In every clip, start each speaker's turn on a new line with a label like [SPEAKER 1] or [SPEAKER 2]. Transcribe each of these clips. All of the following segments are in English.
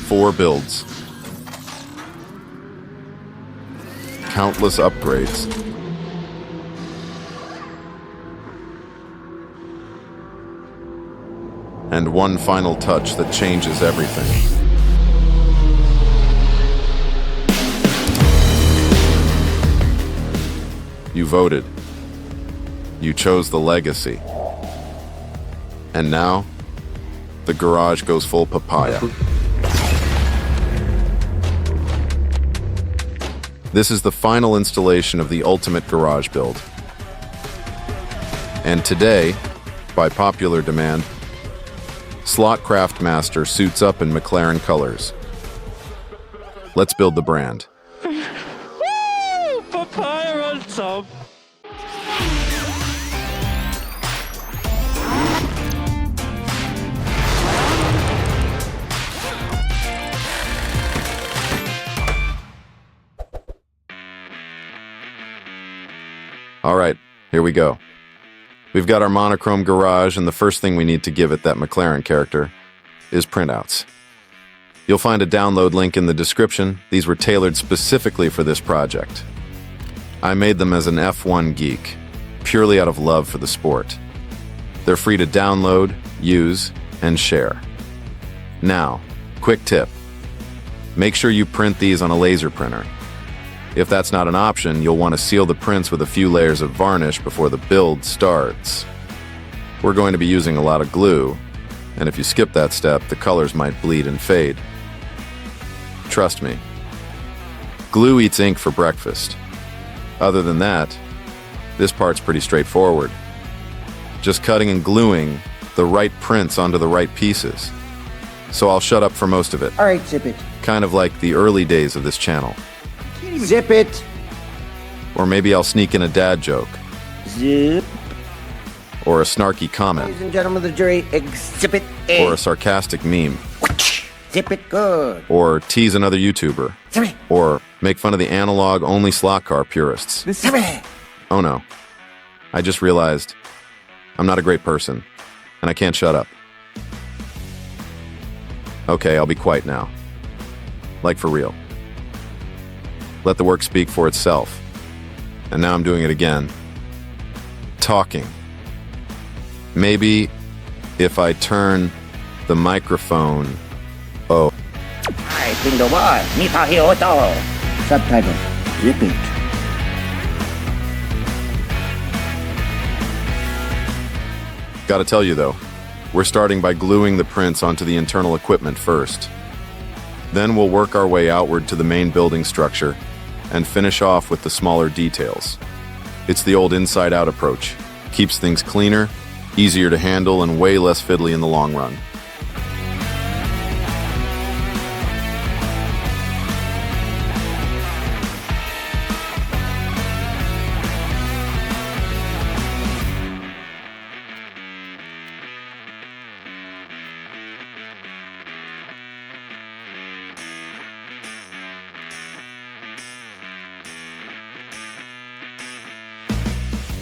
[SPEAKER 1] 4 builds. Countless upgrades. And one final touch that changes everything. You voted. You chose the legacy. And now, the garage goes full papaya. This is the final installation of the ultimate garage build. And today, by popular demand, Slot CraftMaster suits up in McLaren colors. Let's build the brand.
[SPEAKER 2] Woo! Papaya on top!
[SPEAKER 1] All right, here we go. We've got our monochrome garage, and the first thing we need to give it that McLaren character is printouts. You'll find a download link in the description. These were tailored specifically for this project. I made them as an F1 geek, purely out of love for the sport. They're free to download, use, and share. Now, quick tip. Make sure you print these on a laser printer. If that's not an option, you'll want to seal the prints with a few layers of varnish before the build starts. We're going to be using a lot of glue, and if you skip that step, the colors might bleed and fade. Trust me. Glue eats ink for breakfast. Other than that, this part's pretty straightforward. Just cutting and gluing the right prints onto the right pieces. So I'll shut up for most of it.
[SPEAKER 3] All right, zip it.
[SPEAKER 1] Kind of like the early days of this channel.
[SPEAKER 3] Zip it.
[SPEAKER 1] Or maybe I'll sneak in a dad joke.
[SPEAKER 3] Zip.
[SPEAKER 1] Or a snarky comment.
[SPEAKER 3] Ladies and gentlemen of the jury, exhibit A.
[SPEAKER 1] Or a sarcastic meme.
[SPEAKER 3] Zip it good.
[SPEAKER 1] Or tease another YouTuber.
[SPEAKER 3] Zip it.
[SPEAKER 1] Or make fun of the analog-only slot car purists.
[SPEAKER 3] Zip it.
[SPEAKER 1] Oh no. I just realized I'm not a great person, and I can't shut up. Okay, I'll be quiet now. Like for real. Let the work speak for itself. And now I'm doing it again. Talking. Maybe if I turn the microphone... Oh.
[SPEAKER 3] I think the word. Subtitle. Zip it.
[SPEAKER 1] Gotta tell you though, we're starting by gluing the prints onto the internal equipment first. Then we'll work our way outward to the main building structure and finish off with the smaller details. It's the old inside-out approach. Keeps things cleaner, easier to handle, and way less fiddly in the long run.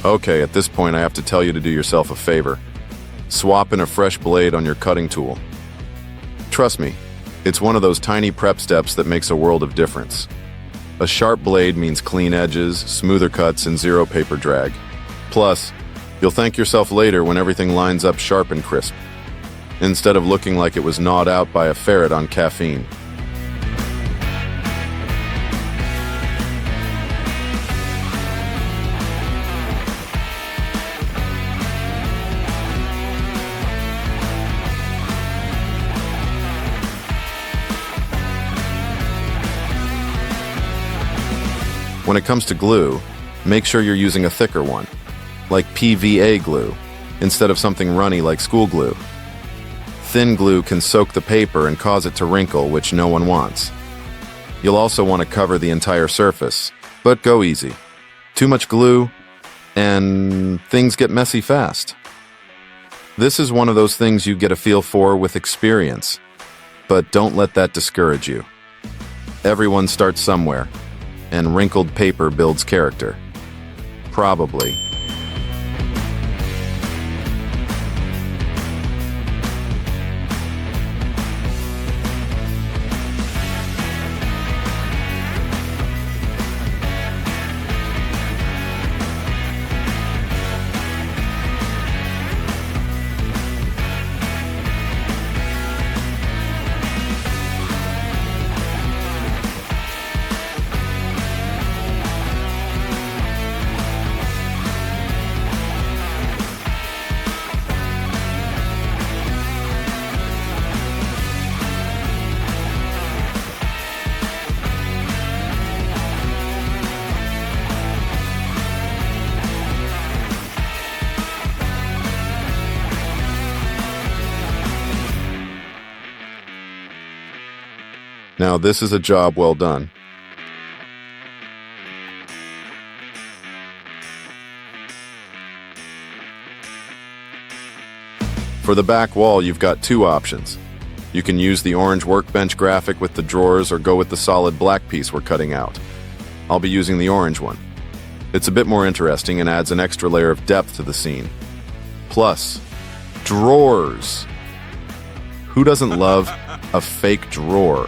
[SPEAKER 1] Okay, at this point I have to tell you to do yourself a favor. Swap in a fresh blade on your cutting tool. Trust me, it's one of those tiny prep steps that makes a world of difference. A sharp blade means clean edges, smoother cuts, and zero paper drag. Plus, you'll thank yourself later when everything lines up sharp and crisp, instead of looking like it was gnawed out by a ferret on caffeine. When it comes to glue, make sure you're using a thicker one, like PVA glue, instead of something runny like school glue. Thin glue can soak the paper and cause it to wrinkle, which no one wants. You'll also want to cover the entire surface, but go easy. Too much glue, and things get messy fast. This is one of those things you get a feel for with experience, but don't let that discourage you. Everyone starts somewhere. And wrinkled paper builds character. Probably. Now this is a job well done. For the back wall, you've got two options. You can use the orange workbench graphic with the drawers or go with the solid black piece we're cutting out. I'll be using the orange one. It's a bit more interesting and adds an extra layer of depth to the scene. Plus, drawers. Who doesn't love a fake drawer?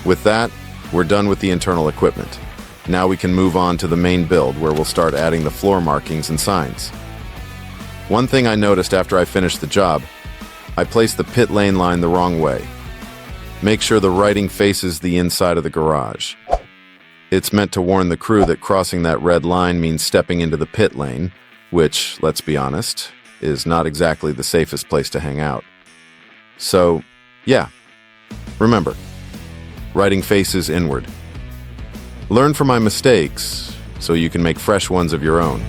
[SPEAKER 1] With that, we're done with the internal equipment. Now we can move on to the main build where we'll start adding the floor markings and signs. One thing I noticed after I finished the job, I placed the pit lane line the wrong way. Make sure the writing faces the inside of the garage. It's meant to warn the crew that crossing that red line means stepping into the pit lane, which, let's be honest, is not exactly the safest place to hang out. So, yeah, remember, writing faces inward. Learn from my mistakes so you can make fresh ones of your own.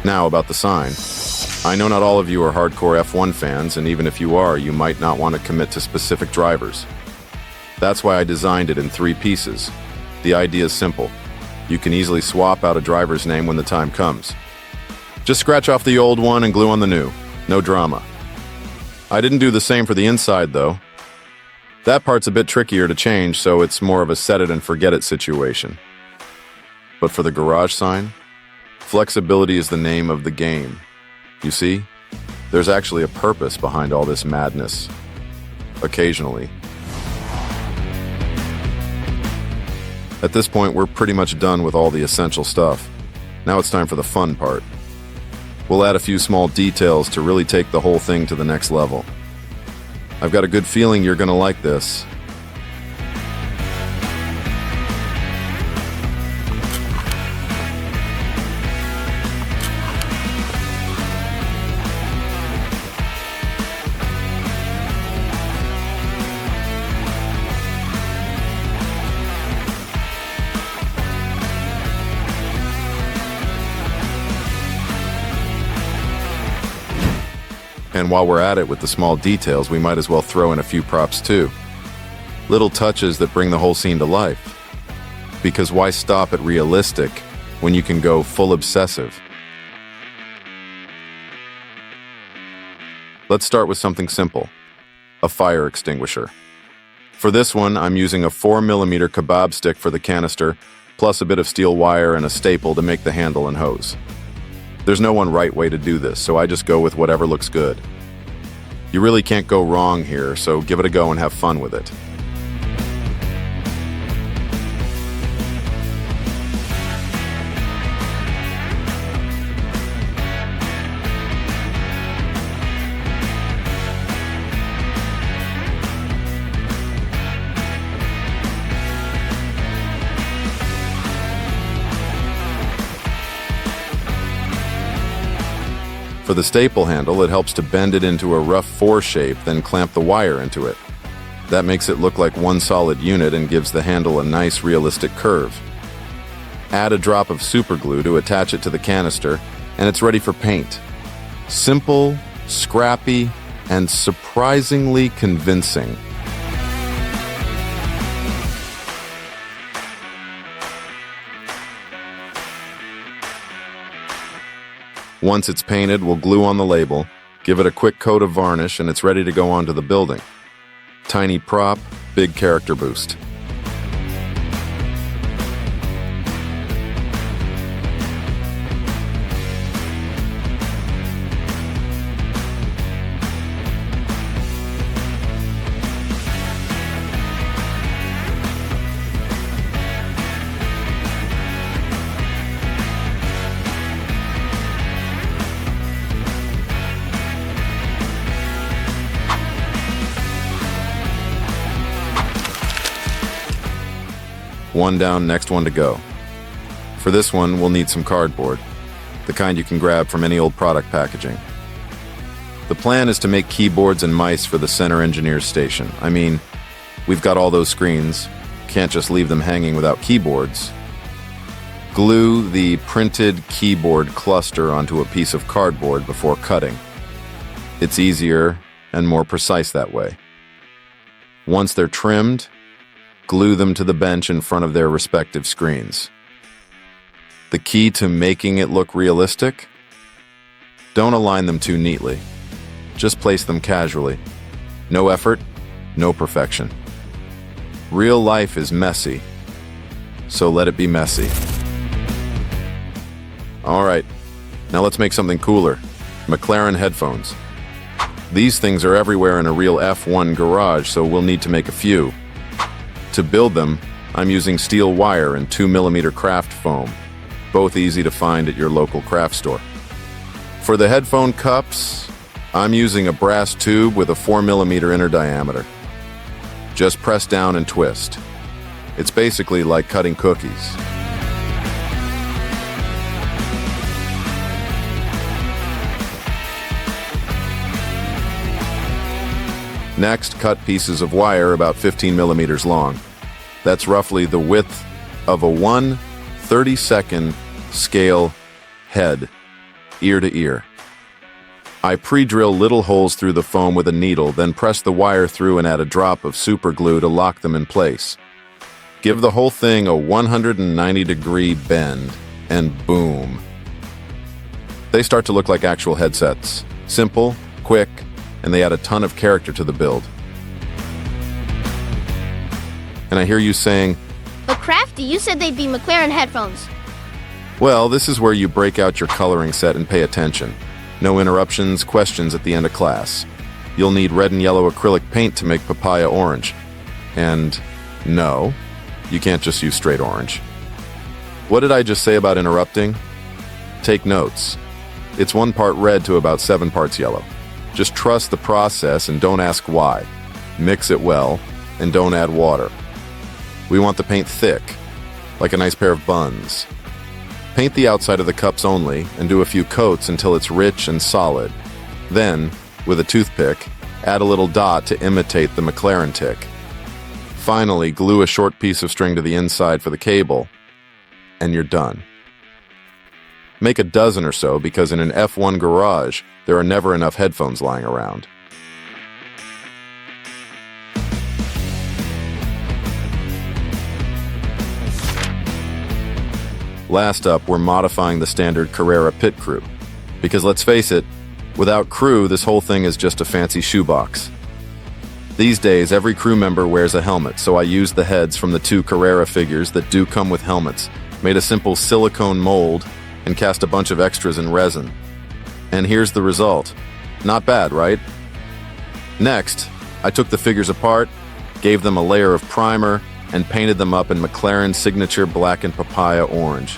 [SPEAKER 1] Now about the sign. I know not all of you are hardcore F1 fans, and even if you are, you might not want to commit to specific drivers. That's why I designed it in 3 pieces. The idea is simple. You can easily swap out a driver's name when the time comes. Just scratch off the old one and glue on the new. No drama. I didn't do the same for the inside, though. That part's a bit trickier to change, so it's more of a set it and forget it situation. But for the garage sign, flexibility is the name of the game. You see, there's actually a purpose behind all this madness. Occasionally. At this point, we're pretty much done with all the essential stuff. Now it's time for the fun part. We'll add a few small details to really take the whole thing to the next level. I've got a good feeling you're gonna like this. And while we're at it with the small details, we might as well throw in a few props too. Little touches that bring the whole scene to life. Because why stop at realistic when you can go full obsessive? Let's start with something simple. A fire extinguisher. For this one, I'm using a 4mm kebab stick for the canister, plus a bit of steel wire and a staple to make the handle and hose. There's no one right way to do this, so I just go with whatever looks good. You really can't go wrong here, so give it a go and have fun with it. For the staple handle, it helps to bend it into a rough 4 shape, then clamp the wire into it. That makes it look like one solid unit and gives the handle a nice, realistic curve. Add a drop of super glue to attach it to the canister, and it's ready for paint. Simple, scrappy, and surprisingly convincing. Once it's painted, we'll glue on the label, give it a quick coat of varnish, and it's ready to go onto the building. Tiny prop, big character boost. One down, next one to go. For this one, we'll need some cardboard, the kind you can grab from any old product packaging. The plan is to make keyboards and mice for the center engineer's station. I mean, we've got all those screens, can't just leave them hanging without keyboards. Glue the printed keyboard cluster onto a piece of cardboard before cutting. It's easier and more precise that way. Once they're trimmed, glue them to the bench in front of their respective screens. The key to making it look realistic? Don't align them too neatly. Just place them casually. No effort, no perfection. Real life is messy, so let it be messy. All right, now let's make something cooler. McLaren headphones. These things are everywhere in a real F1 garage, so we'll need to make a few. To build them, I'm using steel wire and 2mm craft foam, both easy to find at your local craft store. For the headphone cups, I'm using a brass tube with a 4mm inner diameter. Just press down and twist. It's basically like cutting cookies. Next, cut pieces of wire about 15mm long. That's roughly the width of a 1/32 scale head, ear to ear. I pre-drill little holes through the foam with a needle, then press the wire through and add a drop of super glue to lock them in place. Give the whole thing a 190-degree bend, and boom. They start to look like actual headsets. Simple, quick, and they add a ton of character to the build. And I hear you saying,
[SPEAKER 4] But Crafty, you said they'd be McLaren headphones.
[SPEAKER 1] well, this is where you break out your coloring set and pay attention. No interruptions, questions at the end of class. You'll need red and yellow acrylic paint to make papaya orange. And no, you can't just use straight orange. What did I just say about interrupting? Take notes. It's 1 part red to about 7 parts yellow. Just trust the process and don't ask why. Mix it well and don't add water. We want the paint thick, like a nice pair of buns. Paint the outside of the cups only and do a few coats until it's rich and solid. Then, with a toothpick, add a little dot to imitate the McLaren tick. Finally, glue a short piece of string to the inside for the cable, and you're done. Make a dozen or so because in an F1 garage, there are never enough headphones lying around. Last up, we're modifying the standard Carrera pit crew. Because let's face it, without crew, this whole thing is just a fancy shoebox. These days, every crew member wears a helmet, so I used the heads from the 2 Carrera figures that do come with helmets, made a simple silicone mold, and cast a bunch of extras in resin. And here's the result. Not bad, right? Next, I took the figures apart, gave them a layer of primer, and painted them up in McLaren's signature black and papaya orange.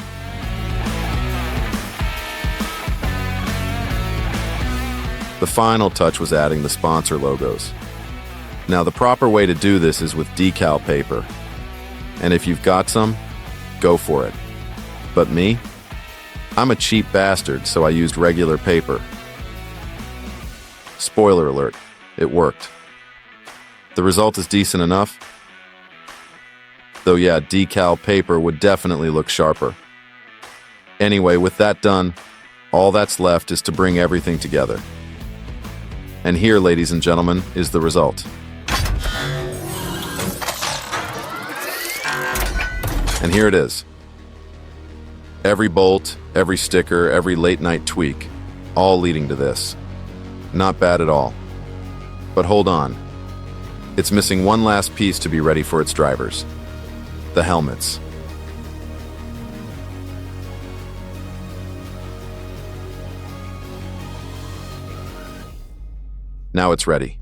[SPEAKER 1] The final touch was adding the sponsor logos. Now, the proper way to do this is with decal paper. And if you've got some, go for it. But me? I'm a cheap bastard, so I used regular paper. Spoiler alert, it worked. The result is decent enough. Though yeah, decal paper would definitely look sharper. Anyway, with that done, all that's left is to bring everything together. And here, ladies and gentlemen, is the result. And here it is. Every bolt, every sticker, every late-night tweak, all leading to this. Not bad at all. But hold on. It's missing one last piece to be ready for its drivers. The helmets. Now it's ready.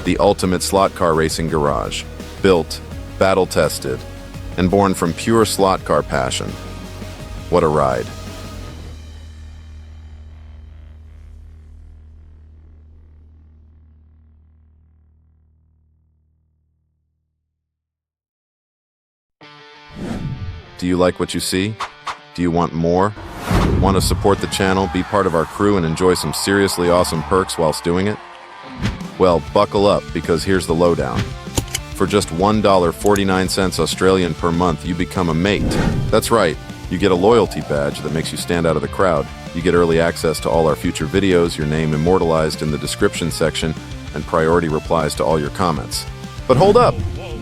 [SPEAKER 1] The ultimate slot car racing garage, built, battle-tested, and born from pure slot car passion. What a ride. Do you like what you see? Do you want more? Want to support the channel, be part of our crew, and enjoy some seriously awesome perks whilst doing it? Well, buckle up, because here's the lowdown. For just $1.49 Australian per month, you become a mate. That's right, you get a loyalty badge that makes you stand out of the crowd. You get early access to all our future videos, your name immortalized in the description section, and priority replies to all your comments. But hold up,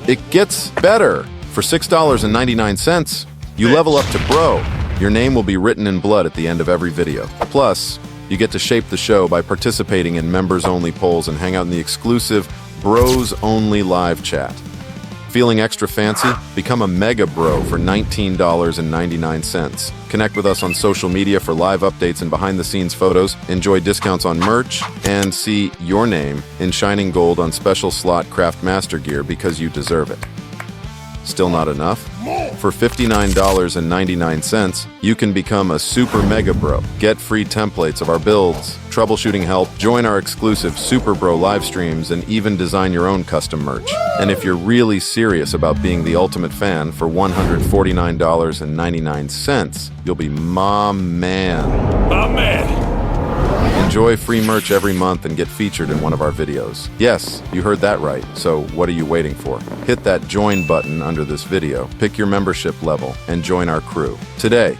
[SPEAKER 1] it gets better. For $6.99, you level up to Bro. Your name will be written in blood at the end of every video. Plus, you get to shape the show by participating in members-only polls and hang out in the exclusive Bros-Only live chat. Feeling extra fancy? Become a Mega Bro for $19.99. Connect with us on social media for live updates and behind-the-scenes photos, enjoy discounts on merch, and see your name in shining gold on special slot CraftMaster gear because you deserve it. Still not enough? For $59.99, you can become a Super Mega Bro. Get free templates of our builds, troubleshooting help, join our exclusive Super Bro live streams, and even design your own custom merch. And if you're really serious about being the ultimate fan, for $149.99, you'll be my man.
[SPEAKER 2] My man.
[SPEAKER 1] Enjoy free merch every month and get featured in one of our videos. Yes, you heard that right, so what are you waiting for? Hit that join button under this video, pick your membership level, and join our crew today.